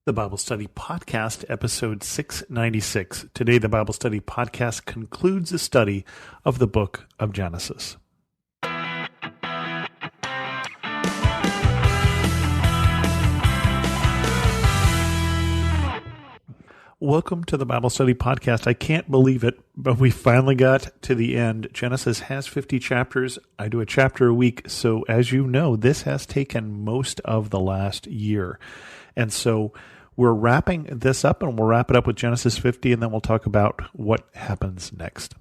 The Bible Study Podcast, episode 696. Today, the Bible Study Podcast concludes the study of the book of Genesis. Welcome to the Bible Study Podcast. I can't believe it, but we finally got to the end. Genesis has 50 chapters. I do a chapter a week, so as you know, this has taken most of the last year. And so we're wrapping this up, and we'll wrap it up with Genesis 50, and then we'll talk about what happens next.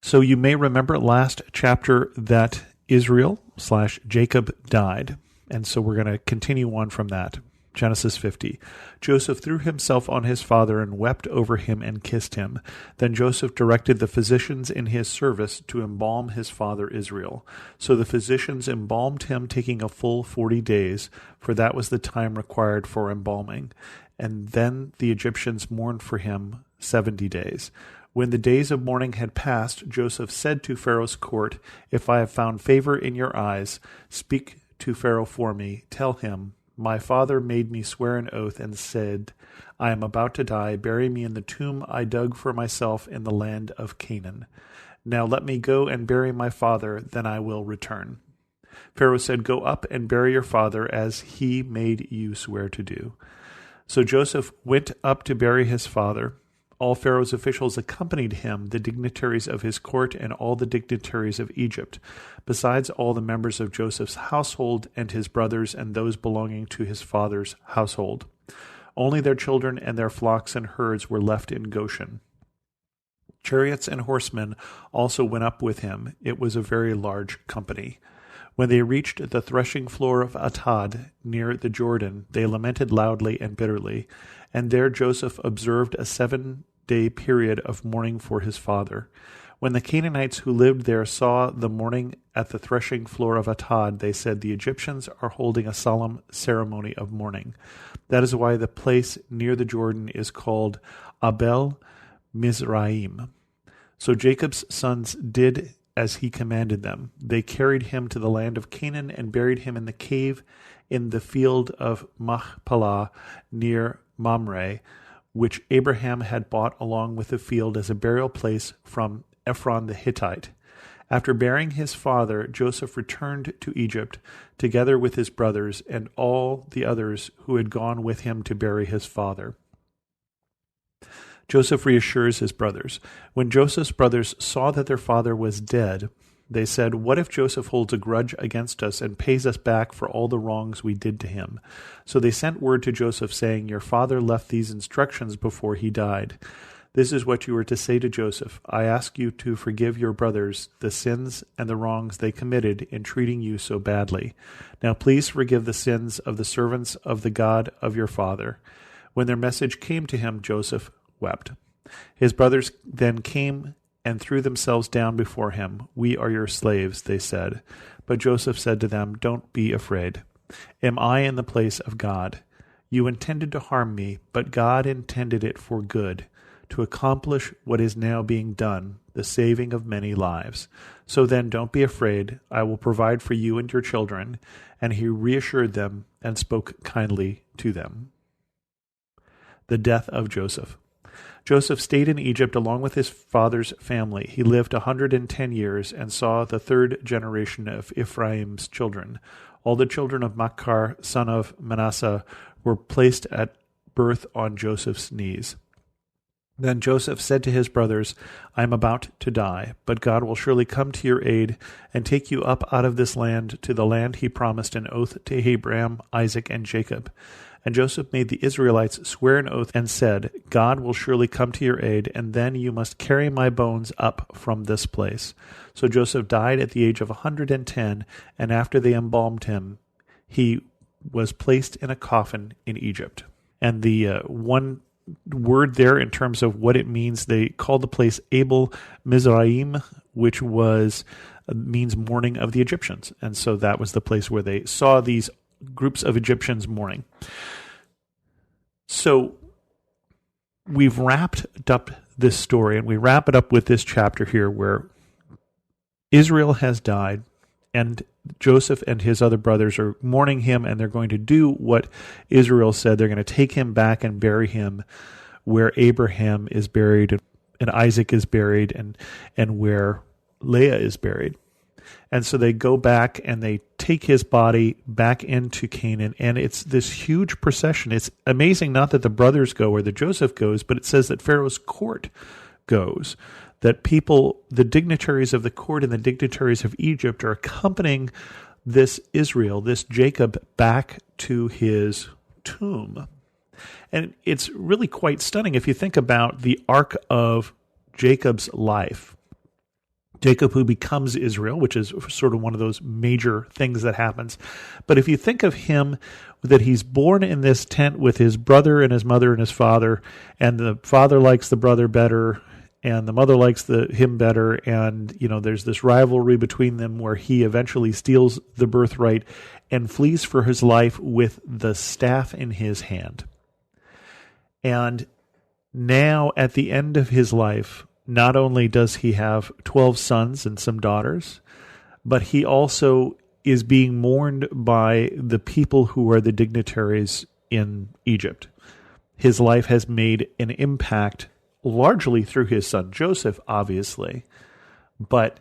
So you may remember last chapter that Israel/Jacob died, and so we're going to continue on from that. Genesis 50. Joseph threw himself on his father and wept over him and kissed him. Then Joseph directed the physicians in his service to embalm his father Israel. So the physicians embalmed him, taking a full 40 days, for that was the time required for embalming. And then the Egyptians mourned for him 70 days. When the days of mourning had passed, Joseph said to Pharaoh's court, "If I have found favor in your eyes, speak to Pharaoh for me. Tell him, my father made me swear an oath and said, I am about to die. Bury me in the tomb I dug for myself in the land of Canaan. Now let me go and bury my father, then I will return." Pharaoh said, "Go up and bury your father as he made you swear to do." So Joseph went up to bury his father. All Pharaoh's officials accompanied him, the dignitaries of his court and all the dignitaries of Egypt, besides all the members of Joseph's household and his brothers and those belonging to his father's household. Only their children and their flocks and herds were left in Goshen. Chariots and horsemen also went up with him. It was a very large company. When they reached the threshing floor of Atad near the Jordan, they lamented loudly and bitterly. And there Joseph observed a 7-day period of mourning for his father. When the Canaanites who lived there saw the mourning at the threshing floor of Atad, they said, "The Egyptians are holding a solemn ceremony of mourning." That is why the place near the Jordan is called Abel Mizraim. So Jacob's sons did as he commanded them. They carried him to the land of Canaan and buried him in the cave in the field of Machpelah near Mamre, which Abraham had bought along with the field as a burial place from Ephron the Hittite. After burying his father, Joseph returned to Egypt, together with his brothers and all the others who had gone with him to bury his father. Joseph reassures his brothers. When Joseph's brothers saw that their father was dead, they said, "What if Joseph holds a grudge against us and pays us back for all the wrongs we did to him?" So they sent word to Joseph saying, "Your father left these instructions before he died. This is what you are to say to Joseph. I ask you to forgive your brothers the sins and the wrongs they committed in treating you so badly. Now please forgive the sins of the servants of the God of your father." When their message came to him, Joseph wept. His brothers then came and threw themselves down before him. "We are your slaves," they said. But Joseph said to them, "Don't be afraid. Am I in the place of God? You intended to harm me, but God intended it for good, to accomplish what is now being done, the saving of many lives. So then don't be afraid. I will provide for you and your children." And he reassured them and spoke kindly to them. The death of Joseph. Joseph stayed in Egypt along with his father's family. He lived 110 years and saw the third generation of Ephraim's children. All the children of Machir, son of Manasseh, were placed at birth on Joseph's knees. Then Joseph said to his brothers, "I am about to die, but God will surely come to your aid and take you up out of this land to the land he promised an oath to Abraham, Isaac, and Jacob." And Joseph made the Israelites swear an oath and said, "God will surely come to your aid, and then you must carry my bones up from this place." So Joseph died at the age of 110, and after they embalmed him, he was placed in a coffin in Egypt. And the one word there in terms of what it means, they called the place Abel Mizraim, which means mourning of the Egyptians. And so that was the place where they saw these groups of Egyptians mourning. So we've wrapped up this story, and we wrap it up with this chapter here where Israel has died, And Joseph and his other brothers are mourning him, and they're going to do what Israel said. They're going to take him back and bury him where Abraham is buried and Isaac is buried and where Leah is buried. And so they go back and they take his body back into Canaan, and it's this huge procession. It's amazing not that the brothers go or that Joseph goes, but it says that Pharaoh's court goes, that people, the dignitaries of the court and the dignitaries of Egypt are accompanying this Israel, this Jacob, back to his tomb. And it's really quite stunning if you think about the arc of Jacob's life. Jacob, who becomes Israel, which is sort of one of those major things that happens. But if you think of him, that he's born in this tent with his brother and his mother and his father, and the father likes the brother better, and the mother likes him better, and there's this rivalry between them where he eventually steals the birthright and flees for his life with the staff in his hand. And now, at the end of his life, not only does he have 12 sons and some daughters, but he also is being mourned by the people who are the dignitaries in Egypt. His life has made an impact largely through his son Joseph, obviously, but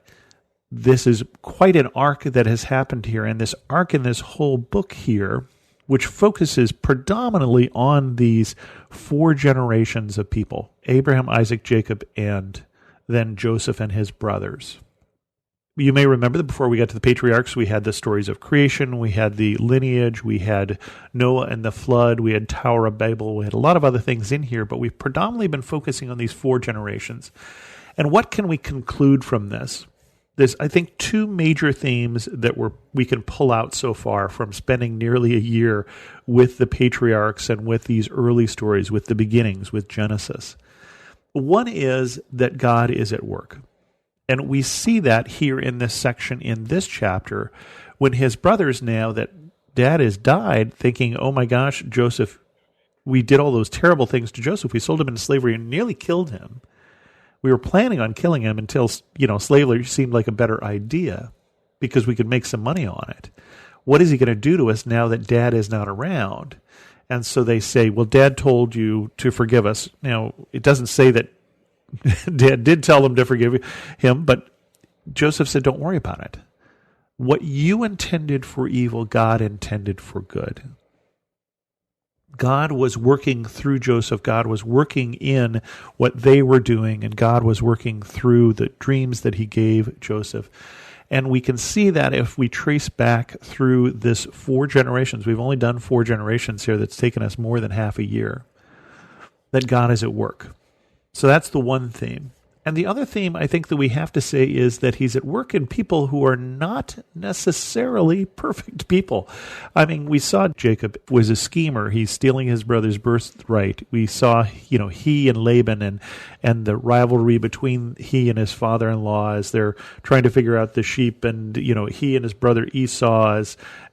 this is quite an arc that has happened here, and this arc in this whole book here, which focuses predominantly on these 4 generations of people, Abraham, Isaac, Jacob, and then Joseph and his brothers. You may remember that before we got to the patriarchs, we had the stories of creation, we had the lineage, we had Noah and the flood, we had Tower of Babel, we had a lot of other things in here, but we've predominantly been focusing on these 4 generations. And what can we conclude from this? There's, I think, 2 major themes that we can pull out so far from spending nearly a year with the patriarchs and with these early stories, with the beginnings, with Genesis. One is that God is at work. And we see that here in this section, in this chapter, when his brothers, now that dad has died, thinking, oh my gosh, Joseph, we did all those terrible things to Joseph. We sold him into slavery and nearly killed him. We were planning on killing him until, slavery seemed like a better idea because we could make some money on it. What is he going to do to us now that dad is not around? And so they say, well, dad told you to forgive us. Now, it doesn't say that dad did tell them to forgive him, but Joseph said, don't worry about it. What you intended for evil, God intended for good. God was working through Joseph. God was working in what they were doing, and God was working through the dreams that he gave Joseph. And we can see that if we trace back through this 4 generations. We've only done 4 generations here. That's taken us more than half a year. That God is at work. So that's the one theme. And the other theme I think that we have to say is that he's at work in people who are not necessarily perfect people. I mean, we saw Jacob was a schemer. He's stealing his brother's birthright. We saw, he and Laban and the rivalry between he and his father-in-law as they're trying to figure out the sheep, and, he and his brother Esau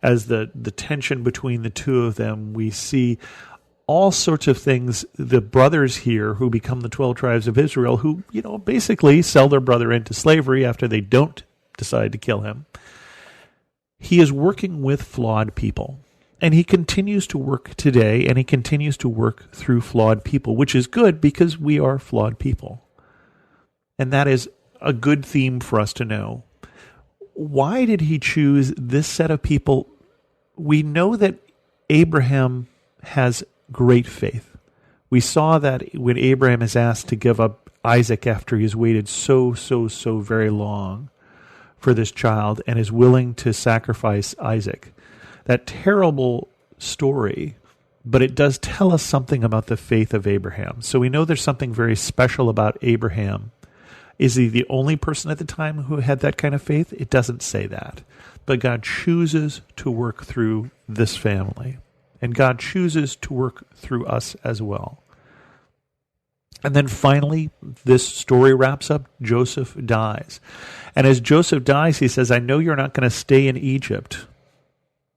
as the tension between the two of them. We see all sorts of things, the brothers here who become the 12 tribes of Israel who, basically sell their brother into slavery after they don't decide to kill him. He is working with flawed people. And he continues to work today, and he continues to work through flawed people, which is good because we are flawed people. And that is a good theme for us to know. Why did he choose this set of people? We know that Abraham has great faith. We saw that when Abraham is asked to give up Isaac after he's waited so very long for this child and is willing to sacrifice Isaac. That terrible story, but it does tell us something about the faith of Abraham. So we know there's something very special about Abraham. Is he the only person at the time who had that kind of faith? It doesn't say that. But God chooses to work through this family. And God chooses to work through us as well. And then finally, this story wraps up. Joseph dies. And as Joseph dies, he says, I know you're not going to stay in Egypt.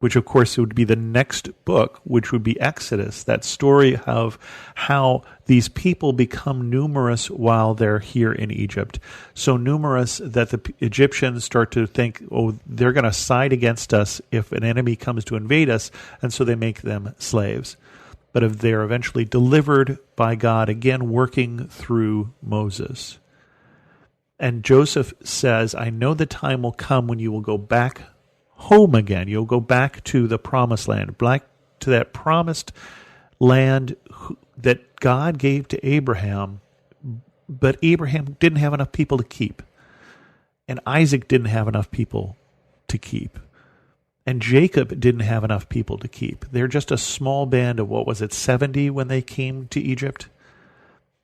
which of course would be the next book, which would be Exodus, that story of how these people become numerous while they're here in Egypt. So numerous that the Egyptians start to think, oh, they're going to side against us if an enemy comes to invade us, and so they make them slaves. But if they're eventually delivered by God, again working through Moses. And Joseph says, I know the time will come when you will go back home again. You'll go back to the promised land, back to that promised land that God gave to Abraham, but Abraham didn't have enough people to keep. And Isaac didn't have enough people to keep. And Jacob didn't have enough people to keep. They're just a small band of, 70 when they came to Egypt?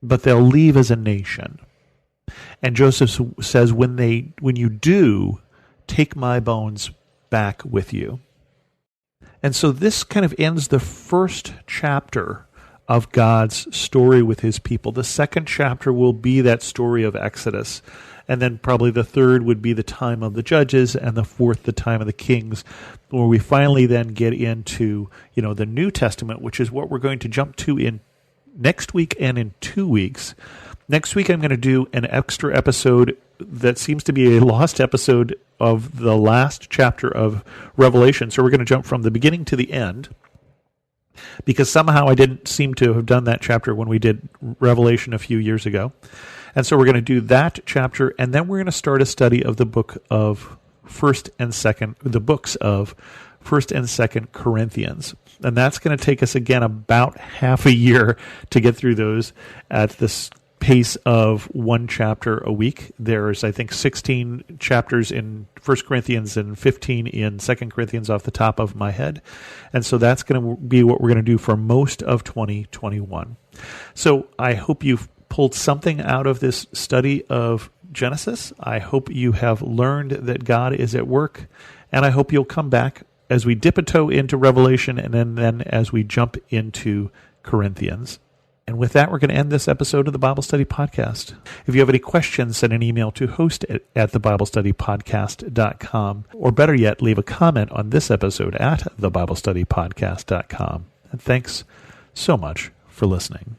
But they'll leave as a nation. And Joseph says, when you do, take my bones back with you. And so this kind of ends the first chapter of God's story with his people. The second chapter will be that story of Exodus. And then probably the third would be the time of the judges, and the fourth, the time of the kings, where we finally then get into, the New Testament, which is what we're going to jump to in next week and in 2 weeks. Next week, I'm going to do an extra episode that seems to be a lost episode of the last chapter of Revelation. So we're going to jump from the beginning to the end, because somehow I didn't seem to have done that chapter when we did Revelation a few years ago. And so we're going to do that chapter, and then we're going to start a study of the books of 1st and 2nd Corinthians. And that's going to take us, again, about half a year to get through those at this pace of one chapter a week. There's, I think, 16 chapters in 1 Corinthians and 15 in 2 Corinthians off the top of my head. And so that's going to be what we're going to do for most of 2021. So I hope you've pulled something out of this study of Genesis. I hope you have learned that God is at work, and I hope you'll come back as we dip a toe into Revelation and then as we jump into Corinthians. And with that, we're going to end this episode of the Bible Study Podcast. If you have any questions, send an email to host@thebiblestudypodcast.com, or better yet, leave a comment on this episode at thebiblestudypodcast.com. And thanks so much for listening.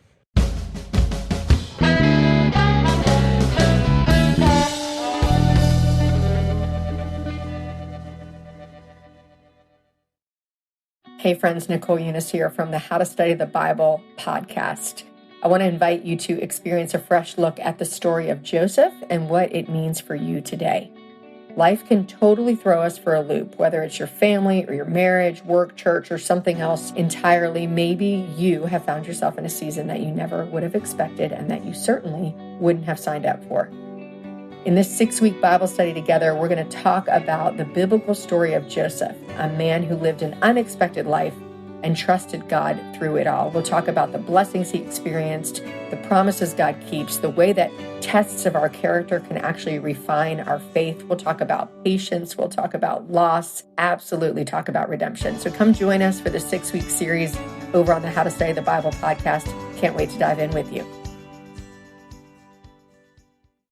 Hey friends, Nicole Eunice here from the How to Study the Bible podcast. I want to invite you to experience a fresh look at the story of Joseph and what it means for you today. Life can totally throw us for a loop, whether it's your family or your marriage, work, church, or something else entirely. Maybe you have found yourself in a season that you never would have expected and that you certainly wouldn't have signed up for. In this 6-week Bible study together, we're going to talk about the biblical story of Joseph, a man who lived an unexpected life and trusted God through it all. We'll talk about the blessings he experienced, the promises God keeps, the way that tests of our character can actually refine our faith. We'll talk about patience. We'll talk about loss, absolutely talk about redemption. So come join us for the 6-week series over on the How to Study the Bible podcast. Can't wait to dive in with you.